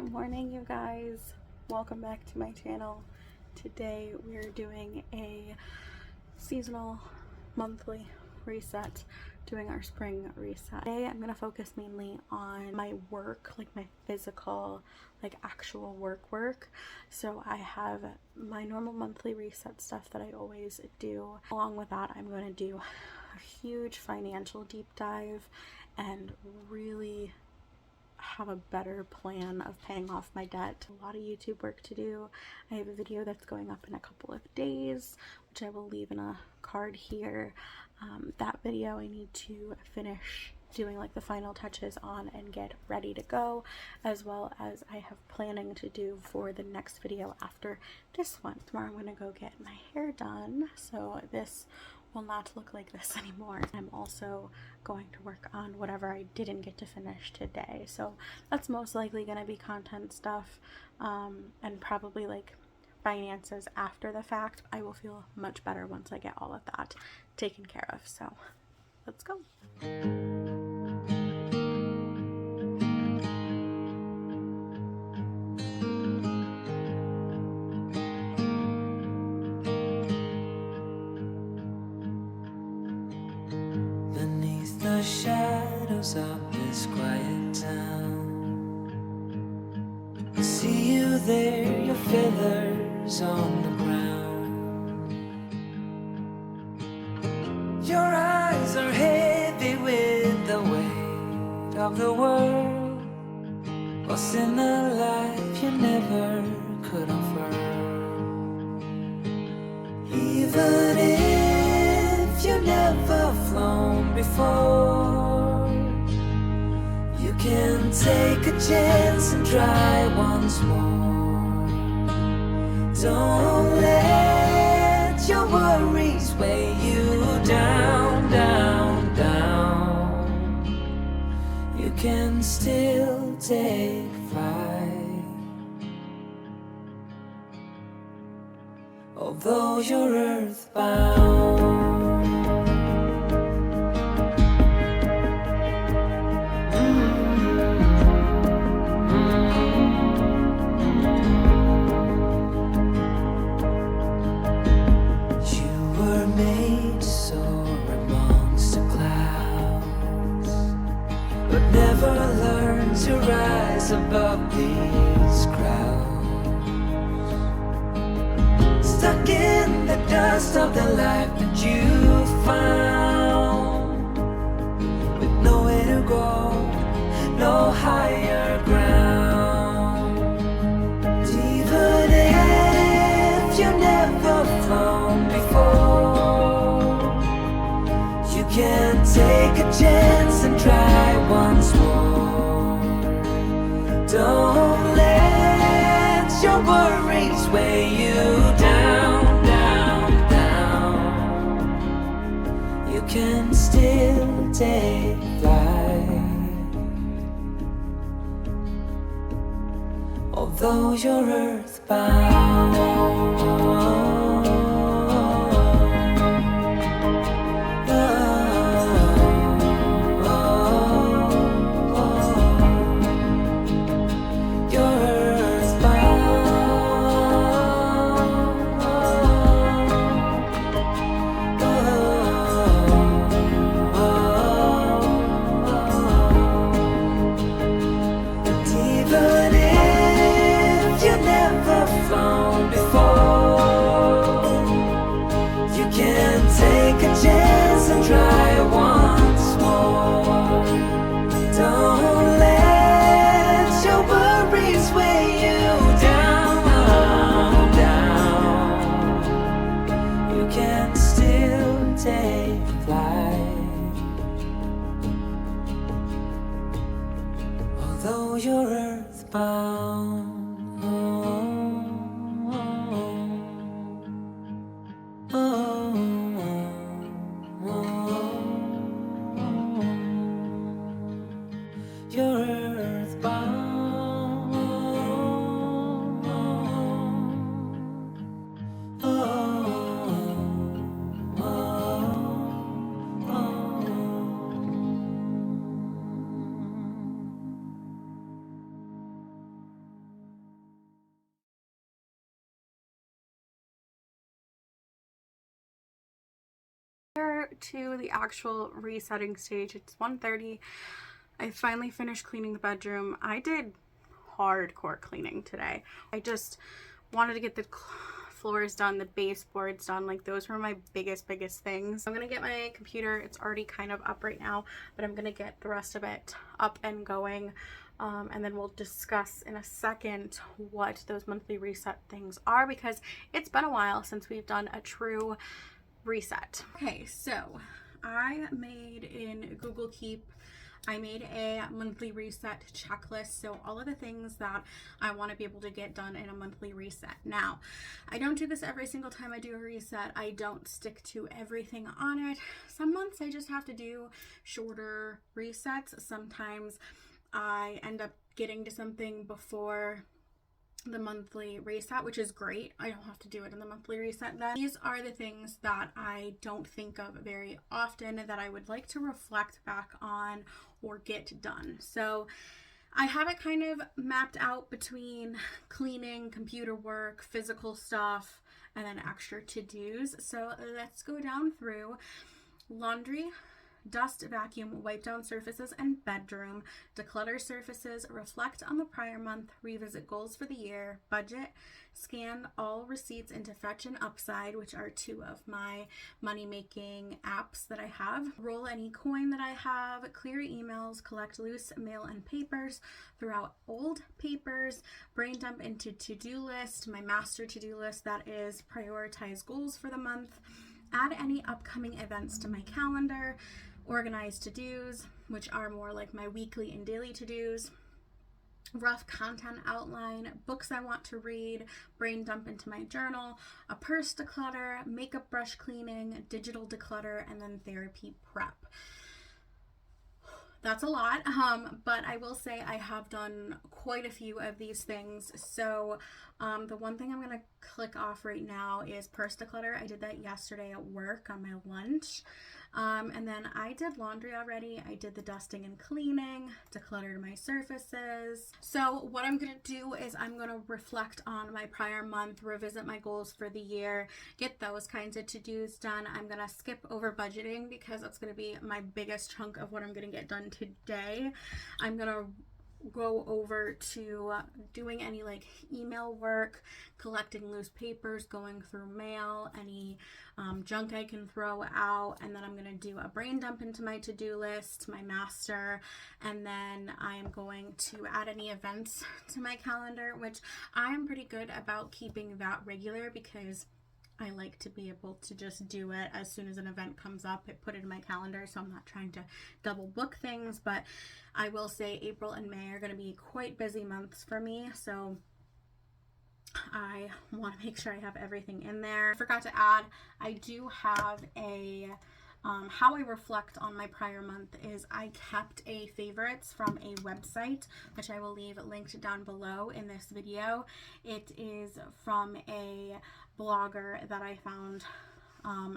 Good morning, you guys. Welcome back to my channel. Today we're doing a seasonal monthly reset, doing our spring reset. Today I'm going to focus mainly on my work, like my physical, like actual work. So I have my normal monthly reset stuff that I always do. Along with that, I'm going to do a huge financial deep dive and really have a better plan of paying off my debt. A lot of YouTube work to do. I have a video that's going up in a couple of days, which I will leave in a card here. That video I need to finish doing like the final touches on and get ready to go, as well as I have planning to do for the next video after this one. Tomorrow I'm going to go get my hair done, so this will not look like this anymore. I'm also going to work on whatever I didn't get to finish today, so that's most likely going to be content stuff, and probably like finances after the fact. I will feel much better once I get all of that taken care of, so let's go. Beneath the shadows of this quiet town, I see you there, your feathers on the ground. Your eyes are heavy with the weight of the world. What's in a life you never could afford? Even if you never flown before, you can take a chance and try once more. Don't let your worries weigh you down, down, down. You can still take flight, although you're earthbound. Never learn to rise above these crowds, stuck in the dust of the life that you found, with nowhere to go, no higher ground. Even if you never flown before, you can take a chance and try once more. Don't let your worries weigh you down, down, down. You can still take flight, although you're earthbound. Although you're earthbound. You're earthbound. Here to the actual resetting stage. It's 1:30. I finally finished cleaning the bedroom. I did hardcore cleaning today. I just wanted to get the floors done, the baseboards done. Like, those were my biggest things. I'm gonna get my computer. It's already kind of up right now, but I'm gonna get the rest of it up and going. And then we'll discuss in a second what those monthly reset things are, because it's been a while since we've done a true reset. Okay, so I made in Google Keep, I made a monthly reset checklist. So all of the things that I want to be able to get done in a monthly reset. Now, I don't do this every single time I do a reset. I don't stick to everything on it. Some months I just have to do shorter resets. Sometimes I end up getting to something before the monthly reset, which is great. I don't have to do it in the monthly reset then. These are the things that I don't think of very often that I would like to reflect back on or get done. So I have it kind of mapped out between cleaning, computer work, physical stuff, and then extra to-dos. So let's go down through. Laundry, dust, vacuum, wipe down surfaces and bedroom, declutter surfaces, reflect on the prior month, revisit goals for the year, budget, scan all receipts into Fetch and Upside, which are two of my money-making apps that I have, roll any coin that I have, clear emails, collect loose mail and papers, throw out old papers, brain dump into to-do list, my master to-do list that is prioritize goals for the month, add any upcoming events to my calendar, organize to-dos, which are more like my weekly and daily to-dos, rough content outline, books I want to read, brain dump into my journal, a purse declutter, makeup brush cleaning, digital declutter, and then therapy prep. That's a lot, but I will say I have done quite a few of these things. So the one thing I'm going to click off right now is purse declutter. I did that yesterday at work on my lunch. And then I did laundry already. I did the dusting and cleaning, decluttered my surfaces. So what I'm going to do is I'm going to reflect on my prior month, revisit my goals for the year, get those kinds of to-dos done. I'm going to skip over budgeting because that's going to be my biggest chunk of what I'm going to get done today. I'm going to go over to doing any like email work, collecting loose papers, going through mail, any junk I can throw out, and then I'm going to do a brain dump into my to-do list, my master, and then I am going to add any events to my calendar, which I am pretty good about keeping that regular because I like to be able to just do it as soon as an event comes up. I put it in my calendar, so I'm not trying to double book things, but I will say April and May are going to be quite busy months for me, so I want to make sure I have everything in there. I forgot to add, I do have a how I reflect on my prior month is I kept a favorites from a website, which I will leave linked down below in this video. It is from a blogger that I found.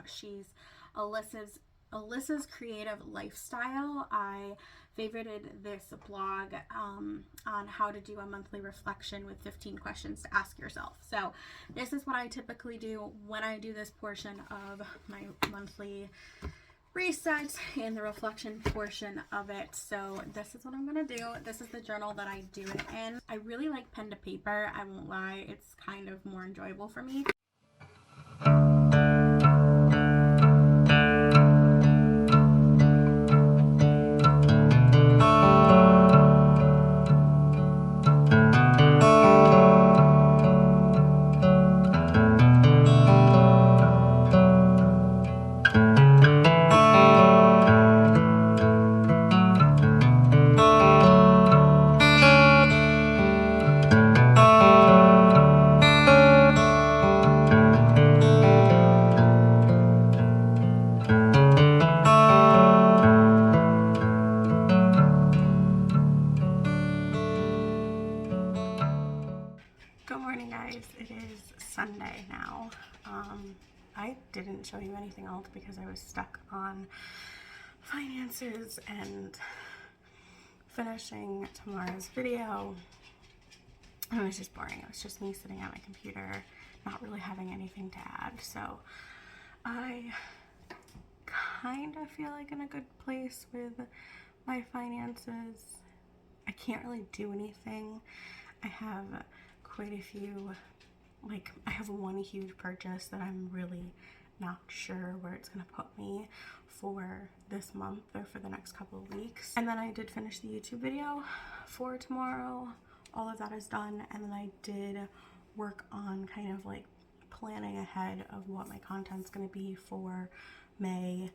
She's Alyssa's Creative Lifestyle. I favorited this blog on how to do a monthly reflection with 15 questions to ask yourself. So this is what I typically do when I do this portion of my monthly reset and the reflection portion of it. So this is what I'm gonna do. This is the journal that I do it in. I really like pen to paper. I won't lie, it's kind of more enjoyable for me. Good morning, guys. It is Sunday now. I didn't show you anything else because I was stuck on finances and finishing tomorrow's video. It was just boring. It was just me sitting at my computer, not really having anything to add. So I kind of feel like in a good place with my finances. I can't really do anything. I have quite a few, like I have one huge purchase that I'm really not sure where it's gonna put me for this month or for the next couple of weeks. And then I did finish the YouTube video for tomorrow. All of that is done. And then I did work on kind of like planning ahead of what my content's gonna be for May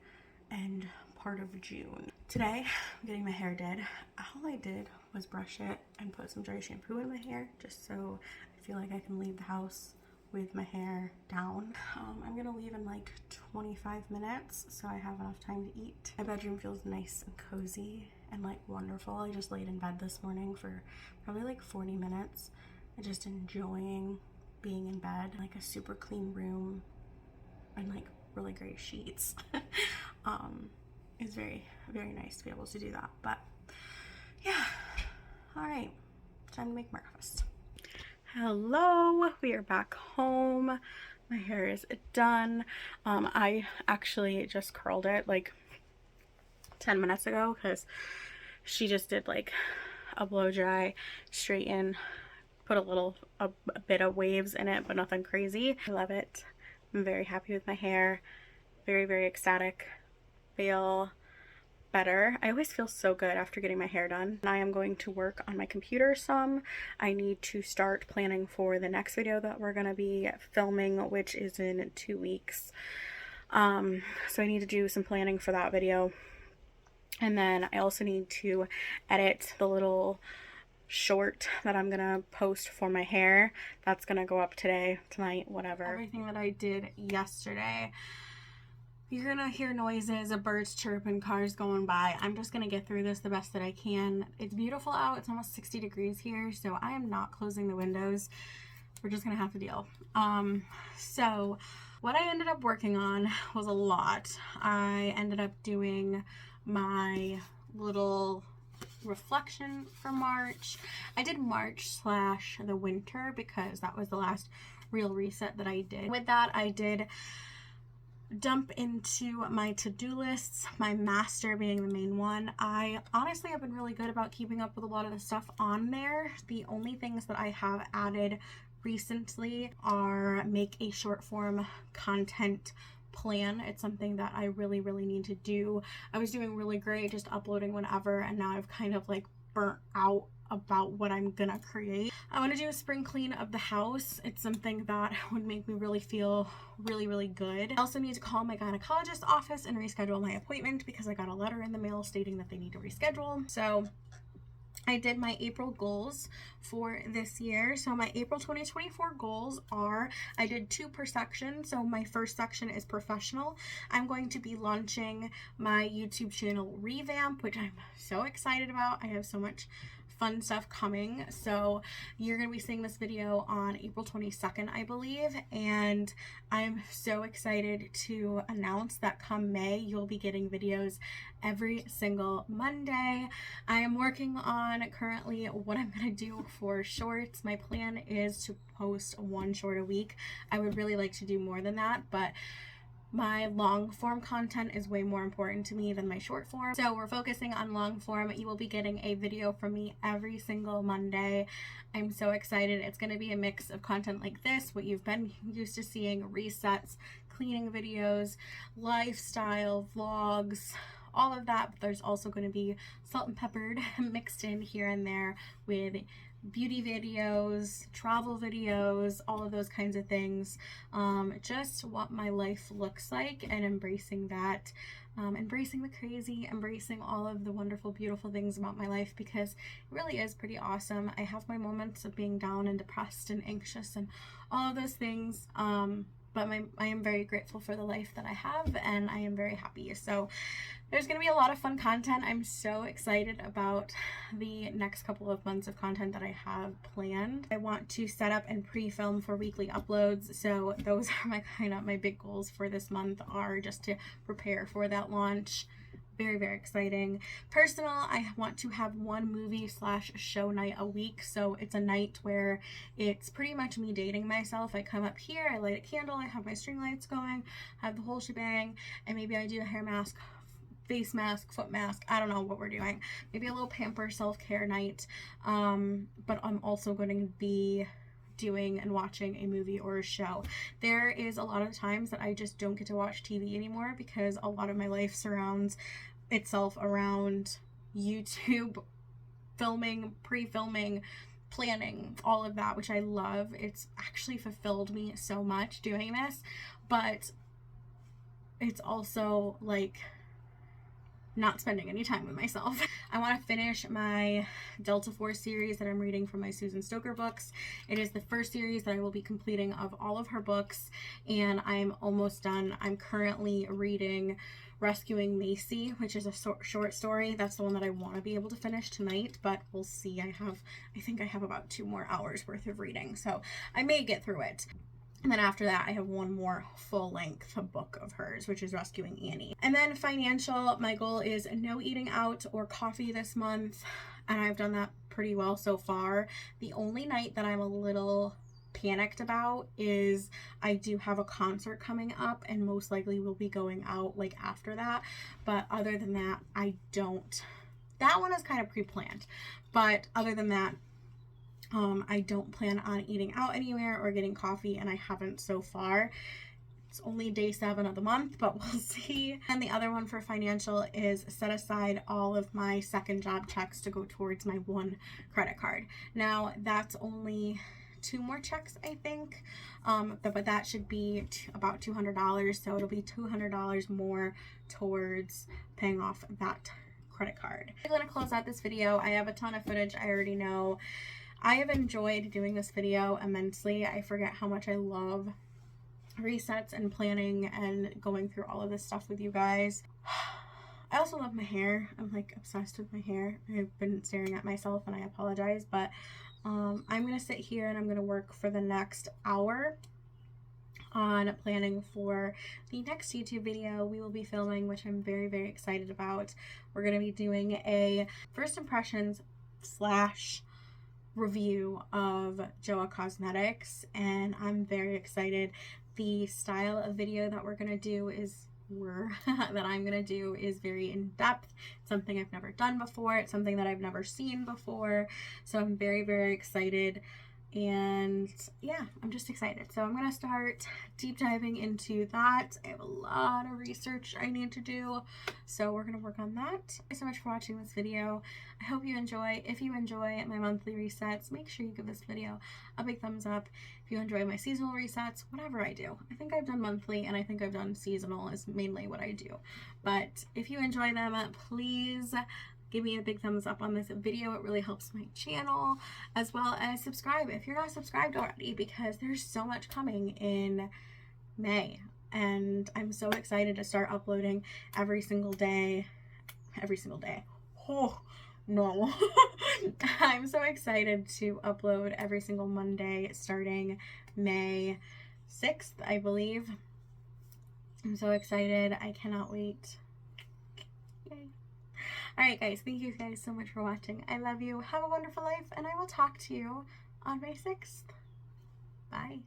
and part of June. Today, I'm getting my hair did. All I did was brush it and put some dry shampoo in my hair just so I feel like I can leave the house with my hair down. I'm gonna leave in like 25 minutes so I have enough time to eat. My bedroom feels nice and cozy and like wonderful. I just laid in bed this morning for probably like 40 minutes and just enjoying being in bed. Like a super clean room and like really great sheets. It's very, very nice to be able to do that. But yeah, all right, time to make breakfast. Hello, we are back home. My hair is done. I actually just curled it like 10 minutes ago because she just did like a blow dry, straighten, put a bit of waves in it, but nothing crazy. I love it. I'm very happy with my hair. Very, very ecstatic. Feel better. I always feel so good after getting my hair done. I am going to work on my computer some. I need to start planning for the next video that we're going to be filming, which is in 2 weeks. So I need to do some planning for that video. And then I also need to edit the little short that I'm gonna post for my hair. That's gonna go up today, tonight, whatever. Everything that I did yesterday. You're gonna hear noises of birds chirping, cars going by. I'm just gonna get through this the best that I can. It's beautiful out. It's almost 60 degrees here, so I am not closing the windows. We're just gonna have to deal. So what I ended up working on was a lot. I ended up doing my little reflection for March. I did March / the winter because that was the last real reset that I did. With that, I did dump into my to-do lists, my master being the main one. I honestly have been really good about keeping up with a lot of the stuff on there. The only things that I have added recently are make a short form content plan. It's something that I really need to do. I was doing really great just uploading whenever, and now I've kind of like burnt out about what I'm gonna create. I want to do a spring clean of the house. It's something that would make me really feel really good. I also need to call my gynecologist office and reschedule my appointment because I got a letter in the mail stating that they need to reschedule. So I did my April goals for this year. So my April 2024 goals are, I did 2 per section. So my first section is professional. I'm going to be launching my YouTube channel revamp, which I'm so excited about. I have so much fun stuff coming. So you're going to be seeing this video on April 22nd, I believe. And I'm so excited to announce that come May, you'll be getting videos every single Monday. I am working on currently what I'm going to do for shorts. My plan is to post 1 short a week. I would really like to do more than that, but my long form content is way more important to me than my short form. So we're focusing on long form. You will be getting a video from me every single Monday. I'm so excited. It's going to be a mix of content like this, what you've been used to seeing, resets, cleaning videos, lifestyle vlogs, all of that. But there's also going to be salt and peppered mixed in here and there with beauty videos, travel videos, all of those kinds of things. Just what my life looks like and embracing that, embracing the crazy, embracing all of the wonderful, beautiful things about my life, because it really is pretty awesome. I have my moments of being down and depressed and anxious and all of those things, but I am very grateful for the life that I have, and I am very happy. So there's going to be a lot of fun content. I'm so excited about the next couple of months of content that I have planned. I want to set up and pre-film for weekly uploads. So those are my big goals for this month, are just to prepare for that launch. very, very exciting. Personal, I want to have one movie / show night a week. So it's a night where it's pretty much me dating myself. I come up here, I light a candle, I have my string lights going, have the whole shebang, and maybe I do a hair mask, face mask, foot mask. I don't know what we're doing. Maybe a little pamper self-care night. But I'm also going to be doing and watching a movie or a show. There is a lot of times that I just don't get to watch TV anymore because a lot of my life surrounds itself around YouTube, filming, pre-filming, planning, all of that, which I love. It's actually fulfilled me so much doing this, but it's also like not spending any time with myself. I want to finish my Delta Force series that I'm reading from my Susan Stoker books. It is the first series that I will be completing of all of her books, and I'm almost done. I'm currently reading Rescuing Macy, which is a short story. That's the one that I want to be able to finish tonight, but we'll see. I think I have about 2 more hours worth of reading, so I may get through it. And then after that, I have one more full-length book of hers, which is Rescuing Annie. And then financial, my goal is no eating out or coffee this month, and I've done that pretty well so far. The only night that I'm a little panicked about is I do have a concert coming up, and most likely we'll be going out like after that. But other than that, I don't. That one is kind of pre-planned. But other than that, I don't plan on eating out anywhere or getting coffee, and I haven't so far. It's only day 7 of the month, but we'll see. And the other one for financial is set aside all of my second job checks to go towards my 1 credit card. Now, that's only 2 more checks, I think, but that should be about $200, so it'll be $200 more towards paying off that credit card. I'm going to close out this video. I have a ton of footage I already know. I have enjoyed doing this video immensely. I forget how much I love resets and planning and going through all of this stuff with you guys. I also love my hair. I'm like obsessed with my hair. I've been staring at myself and I apologize, but I'm going to sit here and I'm going to work for the next hour on planning for the next YouTube video we will be filming, which I'm very, very excited about. We're going to be doing a first impressions / review of Joa Cosmetics, and I'm very excited. The style of video that we're gonna do is that I'm gonna do is very in-depth. It's something I've never done before. It's something that I've never seen before, so I'm very, very excited. And yeah, I'm just excited. So I'm gonna start deep diving into that. I have a lot of research I need to do, so we're gonna work on that. Thank you so much for watching this video. I hope you enjoy. If you enjoy my monthly resets, make sure you give this video a big thumbs up. If you enjoy my seasonal resets, whatever I do. I think I've done monthly and I think I've done seasonal is mainly what I do. But if you enjoy them, please give me a big thumbs up on this video. It really helps my channel, as well as subscribe if you're not subscribed already, because there's so much coming in May, and I'm so excited to start uploading every single day. Oh no. I'm so excited to upload every single Monday starting May 6th, I believe. I'm so excited. I cannot wait. Yay. Alright guys, thank you guys so much for watching. I love you. Have a wonderful life, and I will talk to you on May 6th. Bye.